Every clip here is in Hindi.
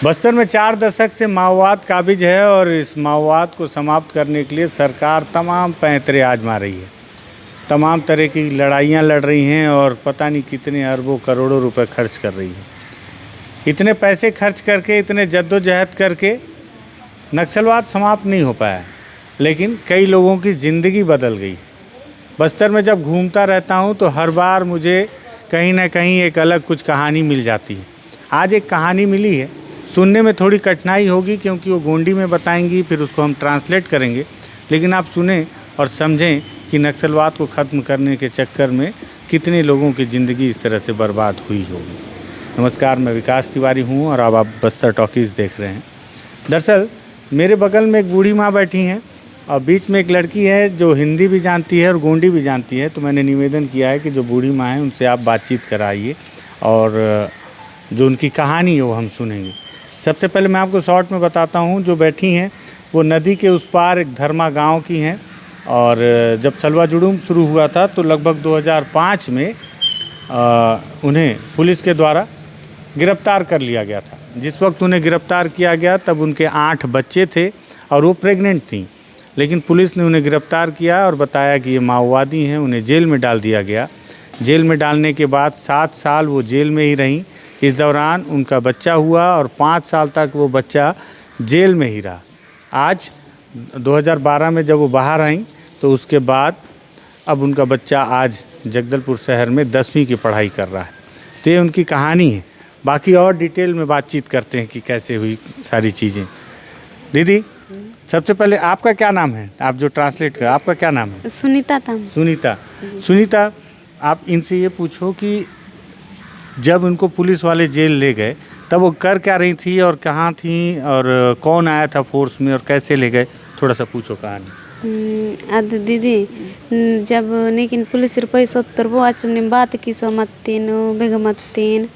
बस्तर में 4 दशक से माओवाद काबिज है और इस माओवाद को समाप्त करने के लिए सरकार तमाम पैंतरे आजमा रही है। तमाम तरह की लड़ाइयाँ लड़ रही हैं और पता नहीं कितने अरबों करोड़ों रुपए खर्च कर रही है। इतने पैसे खर्च करके, इतने जद्दोजहद करके नक्सलवाद समाप्त नहीं हो पाया है, लेकिन कई लोगों की ज़िंदगी बदल गई। बस्तर में जब घूमता रहता हूँ तो हर बार मुझे कहीं ना कहीं एक अलग कुछ कहानी मिल जाती है। आज एक कहानी मिली है, सुनने में थोड़ी कठिनाई होगी क्योंकि वो गोंडी में बताएंगी, फिर उसको हम ट्रांसलेट करेंगे, लेकिन आप सुने और समझें कि नक्सलवाद को ख़त्म करने के चक्कर में कितने लोगों की ज़िंदगी इस तरह से बर्बाद हुई होगी। नमस्कार, मैं विकास तिवारी हूँ और अब आप बस्तर टॉकीज़ देख रहे हैं। दरअसल मेरे बगल में एक बूढ़ी माँ बैठी हैं और बीच में एक लड़की है जो हिंदी भी जानती है और गोंडी भी जानती है। तो मैंने निवेदन किया है कि जो बूढ़ी माँ है उनसे आप बातचीत कराइए और जो उनकी कहानी है वो हम सुनेंगे। सबसे पहले मैं आपको शॉर्ट में बताता हूँ, जो बैठी हैं वो नदी के उस पार एक धर्मा गांव की हैं और जब सलवा जुड़ूम शुरू हुआ था तो लगभग 2005 में उन्हें पुलिस के द्वारा गिरफ्तार कर लिया गया था। जिस वक्त उन्हें गिरफ्तार किया गया तब उनके 8 बच्चे थे और वो प्रेग्नेंट थीं, लेकिन पुलिस ने उन्हें गिरफ्तार किया और बताया कि ये माओवादी हैं। उन्हें जेल में डाल दिया गया। जेल में डालने के बाद 7 साल वो जेल में ही रहीं। इस दौरान उनका बच्चा हुआ और 5 साल तक वो बच्चा जेल में ही रहा। आज 2012 में जब वो बाहर आईं तो उसके बाद अब उनका बच्चा आज जगदलपुर शहर में 10वीं की पढ़ाई कर रहा है। तो ये उनकी कहानी है। बाकी और डिटेल में बातचीत करते हैं कि कैसे हुई सारी चीज़ें। दीदी, सबसे पहले आपका क्या नाम है? आप जो ट्रांसलेट कर, आपका क्या नाम है? सुनीता था। सुनीता, आप इनसे ये पूछो कि जब उनको पुलिस वाले जेल ले गए तब वो कर क्या रही थी और कहाँ थी और कौन आया था फोर्स में और कैसे ले गए, थोड़ा सा पूछो कहानी। दीदी, जब लेकिन पुलिस पैसा वो आज बात की सो मत्तीन बेगमत्तीन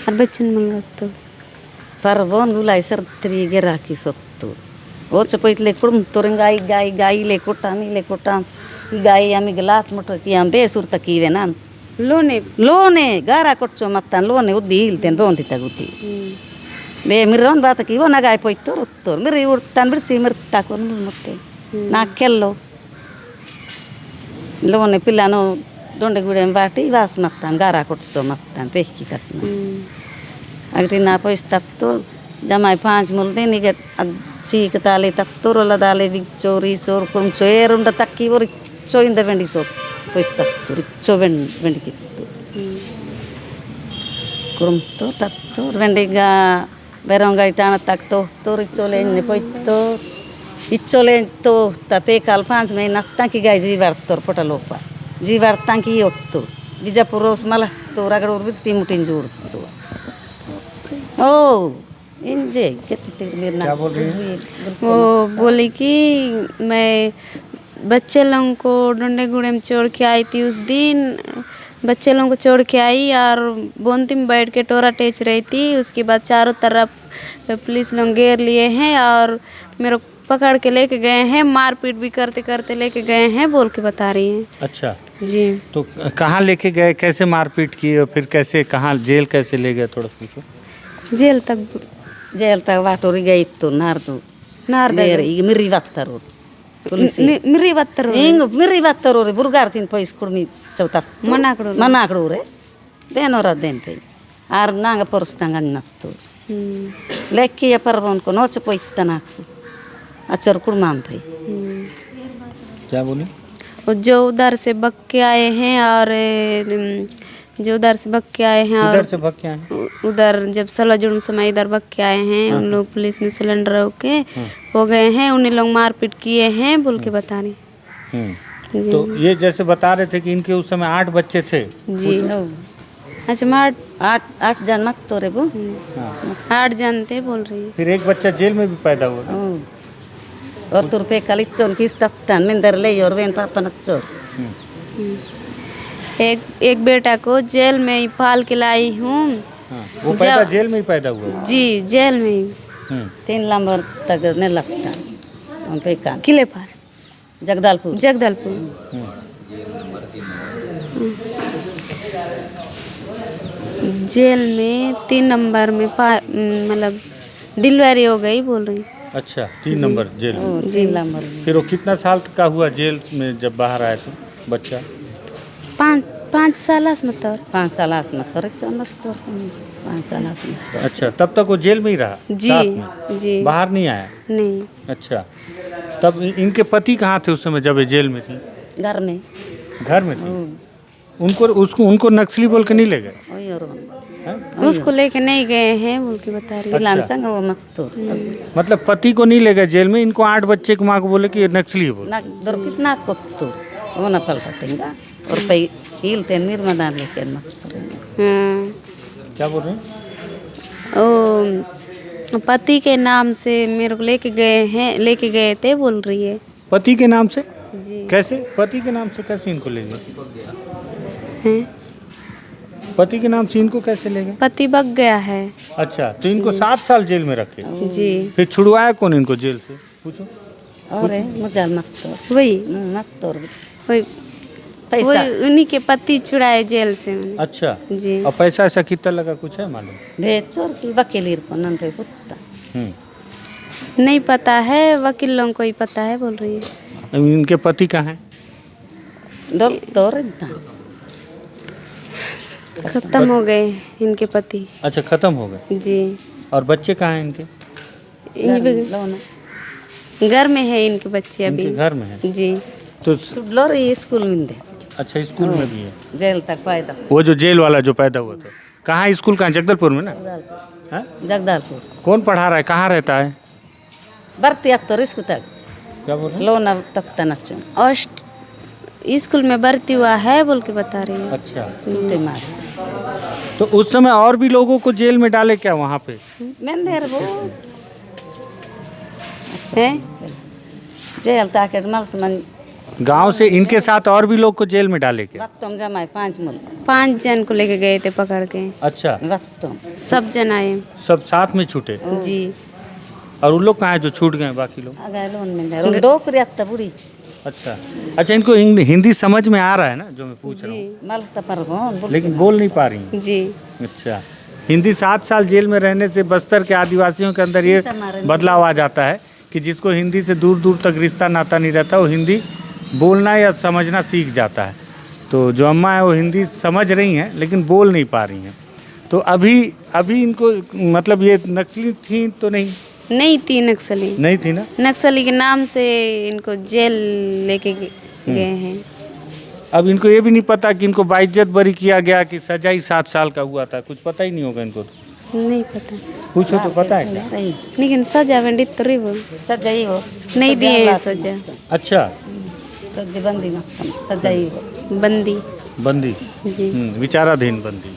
और बच्चन मंगतो पर बोन गुलाई सर त्री गेरा की सोत्तो वो चपैतले कुड़म तोरंग गाई ले कोटाम गाई आमी गलात मोटर की आम बेसुर तकीवे ना लोने गारा कोच्चो मत्तान लोने उद्दी हिलतेन बोंती तगुती बे मिरन बात की वो ना गाय पोइतोर उत्तोर मिरी उड़तान बिरसी मिरता कोन मुत्ते ना केल्लो लोने पिलानो डोंडे गुडे बाटी वास मत्तान गारा कोच्चो मत्तान पेकी कचना अगरी ना पोइस्तत्तो जमाई 5 मुल देनी के चीक ताले तत्तोरला दाले विचोरी सोर कुम चोएरुंड तक्की वो रिच्चो इंद वेंडी सो पोइस्तत्तो रिच्चो वेंडी कित्तो कुम तो तत्तो वेंडीगा बेरोंगा इटाना तक्तो तो रिच्चो लेने पोइत्तो इच्चो ले तो तपे काल 5 महीना नत्ता की गाय जीवार्तोर पोटलोपा जीवार्ता की योत्तो विजापुरोस मला तो रगड़ उर्वित सीमुटिन जोड़तो ओ इंजे क्या बोल रही है? वो बोली कि मैं बच्चे लोगों को डंडे गुड़े में छोड़ के आई थी। उस दिन बच्चे लोगों को छोड़ के आई और बोनती में बैठ के टोरा टेच रही थी। उसके बाद चारों तरफ पुलिस लोग घेर लिए हैं और मेरे को पकड़ के लेके गए हैं, मारपीट भी करते करते लेके गए हैं, बोल के बता रही हैं। अच्छा जी, तो कहाँ लेके गए, कैसे मारपीट की और फिर कैसे, कहाँ जेल कैसे ले गए, थोड़ा पूछो। जेल तक वाटोरी गई तो नार दे ಈಗ ಮಿರಿ ವತ್ತರು ಪೊಲೀಸ್ ಮಿರಿ ವತ್ತರು ರೆ ಬುರ್ಗಾರ್ತಿನ್ ಪೈಸ್ ಕುಡ್ಮಿ ಚೌತ ಮನಾಕಡು ರೆ ಬೇನೋರ ದೇನ್ ಪೈ ಆರ್ ನಾಂಗ ಪೊರಸ್ತಂಗ ಅನ್ನತ್ತು ಲೆಕ್ಕಿಯ ಪರ್ವನ್ को नोच पोइतनाकु अचर कुड़माम भाई। क्या बोली? जो उधर से बक के आए हैं और जो उधर से बक के आए हैं और उधर जब सलवाजुड़ में समय इधर बक के आए हैं उन लोग पुलिस में सिलेंडर होके हो गए हैं, उन्हें लोग मारपीट किए हैं, बोल के बता रहे। तो ये जैसे बता रहे थे कि इनके उस समय 8 बच्चे थे। जी, अच्छा 8 जन मत तो रे वो 8 जन थे बोल रही है। फिर एक बच्चा जेल में भी पैदा हुआ और तुर पे कलिचोन किस तफ्तान मिंदर ले और वेन पापा नचोर एक बेटा को जेल में ही पाल के लाई हूँ। वो पैदा जेल में ही पैदा हुआ? जी, जेल में ही 3 नंबर तक ने लगता उन पे का किले पर जगदलपुर। जेल में 3 नंबर में मतलब डिलीवरी हो गई बोल रही। अच्छा 3 नंबर जेल में। जी नंबर फिर वो कितना साल का हुआ जेल में जब बाहर आए तो बच्चा? 5 साल मतलब 5 साल में तो 5 साल में। अच्छा तब तक वो जेल में ही रहा? जी साथ में? जी बाहर नहीं आया? नहीं। अच्छा तब इनके पति कहाँ थे उस समय जब ये जेल में थी? घर में घर में थी। उनको नक्सली बोल के नहीं ले गए? वही और हैं? उसको लेके नहीं गए हैं बोल के बता रही है। पिलान संग वो मत तो मतलब पति को नहीं ले गए जेल में, इनको 8 बच्चे की माँ को बोले कि ये नक्सली है बोल। ना दొరికిస్ ना కొత్తు वो ना पलटेंगा और पे हीलते निर्मदान लेके मत करेंगे। हाँ क्या बोल रहे हैं? ओ पति के नाम से मेरे को लेके गए थे बोल रही है। पति के नाम से? जी कैसे पति के नाम से कैसे इनको ले गए? हैं? पति के नाम से इनको कैसे ले गए? पति भाग गया है। अच्छा तो इनको 7 साल जेल में रखे, जी फिर छुड़वाया कौन इनको जेल से? पूछो। और मुझे मत तो वही वही पैसा वही उन्हीं के पति छुड़ाए जेल से उन्हें। अच्छा जी और पैसा ऐसा कितना लगा कुछ है मालूम? बेचोर की वकील को नंदे कुत्ता नहीं पता है, वकील लोगों को ही पता है बोल रही है। अब इनके पति कहाँ हैं? दर तोर इतना खत्म हो गए इनके पति। अच्छा खत्म हो गए। जी और बच्चे कहाँ हैं इनके? घर में है इनके बच्चे अभी। इनके घर में है? जी तो चुडलो रे स्कूल में दे अच्छा स्कूल में भी है? जेल तक पैदा वो जो जेल वाला जो पैदा हुआ था कहाँ स्कूल कहाँ? जगदलपुर में ना? हैं? जगदालपुर कौन पढ़ा रहा है, कहाँ रहता है? बरती अब तो रिस्क तक क्या बोल रहे हैं? लोन तक तनचो और स्कूल में भर्ती हुआ है बोल के बता रही है। अच्छा छूटे मास तो उस समय और भी लोगों को जेल में डाले क्या वहाँ पे? मैं देर वो है जेल ताके मल्स मन गांव से इनके साथ और भी लोग को जेल में डाले क्या? वक्तम जमाए 5 मुल्क 5 जन को लेके गए थे पकड़ के। अच्छा वक्तम सब जन आए। सब साथ में छूटे? जी और उन लोग कहाँ हैं जो छूट गए बाकी लोग? अगर लोन में दे डोकरी अत्ता बुरी अच्छा अच्छा इनको हिंदी समझ में आ रहा है ना जो मैं पूछ रहा हूँ, मल तपर कौन लेकिन बोल नहीं पा रही हैं। जी अच्छा हिंदी 7 साल जेल में रहने से बस्तर के आदिवासियों के अंदर ये बदलाव आ जाता है कि जिसको हिंदी से दूर दूर तक रिश्ता नाता नहीं रहता वो हिंदी बोलना या समझना सीख जाता है। तो जो अम्मा है वो हिंदी समझ रही हैं लेकिन बोल नहीं पा रही हैं। तो अभी इनको मतलब ये नक्सली थी तो नहीं थी नक्सली। नहीं थी ना? नक्सली के नाम से इनको जेल लेके गए हैं। अब इनको ये भी नहीं पता कि इनको बाइज्जत बरी किया गया कि सजा ही 7 साल का हुआ था, कुछ पता ही नहीं होगा इनको तो। नहीं पता पूछो तो पता है क्या? नहीं लेकिन सजा वेंडित तो रही वो सजाई हो नहीं दिए हैं सजा। अच्छा सज्जी बंदी मत सजाई हो बंदी बंदी जी विचाराधीन बंदी।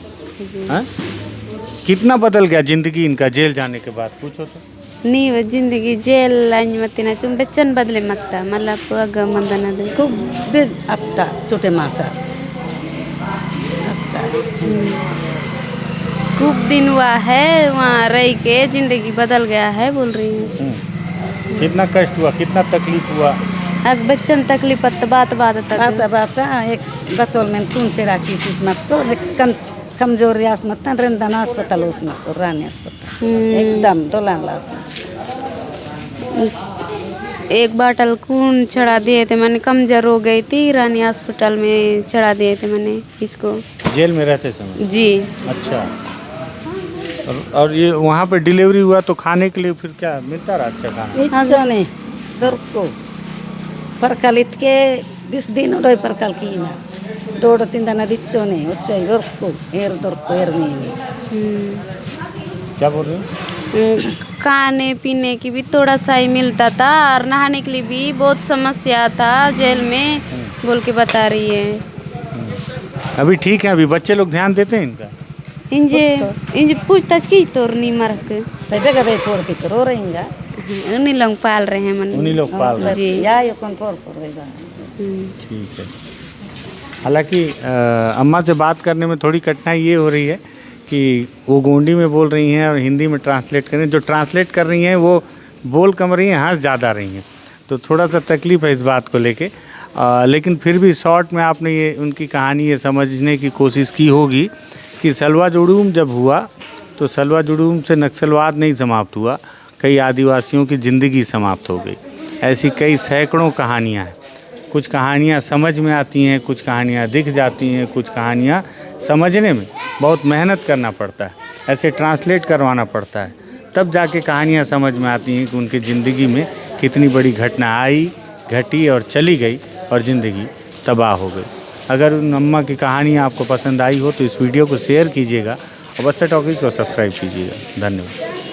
जी हाँ? कितना बदल गया जिंदगी इनका जेल जाने के बाद? पूछो तो। नहीं वो जिंदगी जेल मत्तिना चुम बेचन बदले मत्ता मतलब अग मंदन दे खूब अत्ता छोटे मासास खूब दिन हुआ है वहाँ रह के जिंदगी बदल गया है बोल रही है। कितना कष्ट हुआ, कितना तकलीफ हुआ? अग बच्चन तकलीफ बात तक बात एक बतौल में कौन छेड़ा किसी मत तो कमजोरी आसमत रेंदन अस्पताल उसमें तो रानी अस्पताल एकदम डोलान लास एक बाटल खून चढ़ा दिए थे मैंने, कमजोर हो गई थी रानी हॉस्पिटल में चढ़ा दिए थे मैंने इसको जेल में रहते समय? जी अच्छा और ये वहाँ पे डिलीवरी हुआ तो खाने के लिए फिर क्या मिलता रहा अच्छा खाना? इच्छोने दొరుకు परकल इतके 20 दिन उड़े परकल की ना डोड़ तीन दिन दिच्छोने उच्चे दొరుకు एर नहीं क्या बोल रहे हो? खाने पीने की भी थोड़ा सा ही मिलता था और नहाने के लिए भी बहुत समस्या था जेल में बोल के बता रही है। अभी ठीक है, अभी बच्चे लोग ध्यान देते हैं इनका? इंजे पूछताछ की तो नहीं मरक तबे गबे फोड़ के रो रहेंगा उन्हीं लोग पाल रहे हैं मन उन्हीं लोग पाल रहे हैं। जी या ये कौन फोड़ रहेगा। ठीक है। हालांकि अम्मा से बात करने में थोड़ी कठिनाई ये हो रही है कि वो गोंडी में बोल रही हैं और हिंदी में ट्रांसलेट कर रही हैं। जो ट्रांसलेट कर रही हैं वो बोल कम रही हैं, हंस ज़्यादा रही हैं, तो थोड़ा सा तकलीफ़ है इस बात को लेके। लेकिन फिर भी शॉर्ट में आपने ये उनकी कहानी ये समझने की कोशिश की होगी कि सलवा जुड़ूम जब हुआ तो सलवा जुडूम से नक्सलवाद नहीं समाप्त हुआ, कई आदिवासियों की ज़िंदगी समाप्त हो गई। ऐसी कई सैकड़ों कहानियाँ हैं। कुछ कहानियाँ समझ में आती हैं, कुछ कहानियाँ दिख जाती हैं, कुछ कहानियाँ समझने में बहुत मेहनत करना पड़ता है, ऐसे ट्रांसलेट करवाना पड़ता है, तब जाके कहानियाँ समझ में आती हैं कि उनकी ज़िंदगी में कितनी बड़ी घटना आई, घटी और चली गई और ज़िंदगी तबाह हो गई। अगर उन अम्मा की कहानी आपको पसंद आई हो तो इस वीडियो को शेयर कीजिएगा और बस्तर टॉकीज़ को सब्सक्राइब कीजिएगा। धन्यवाद।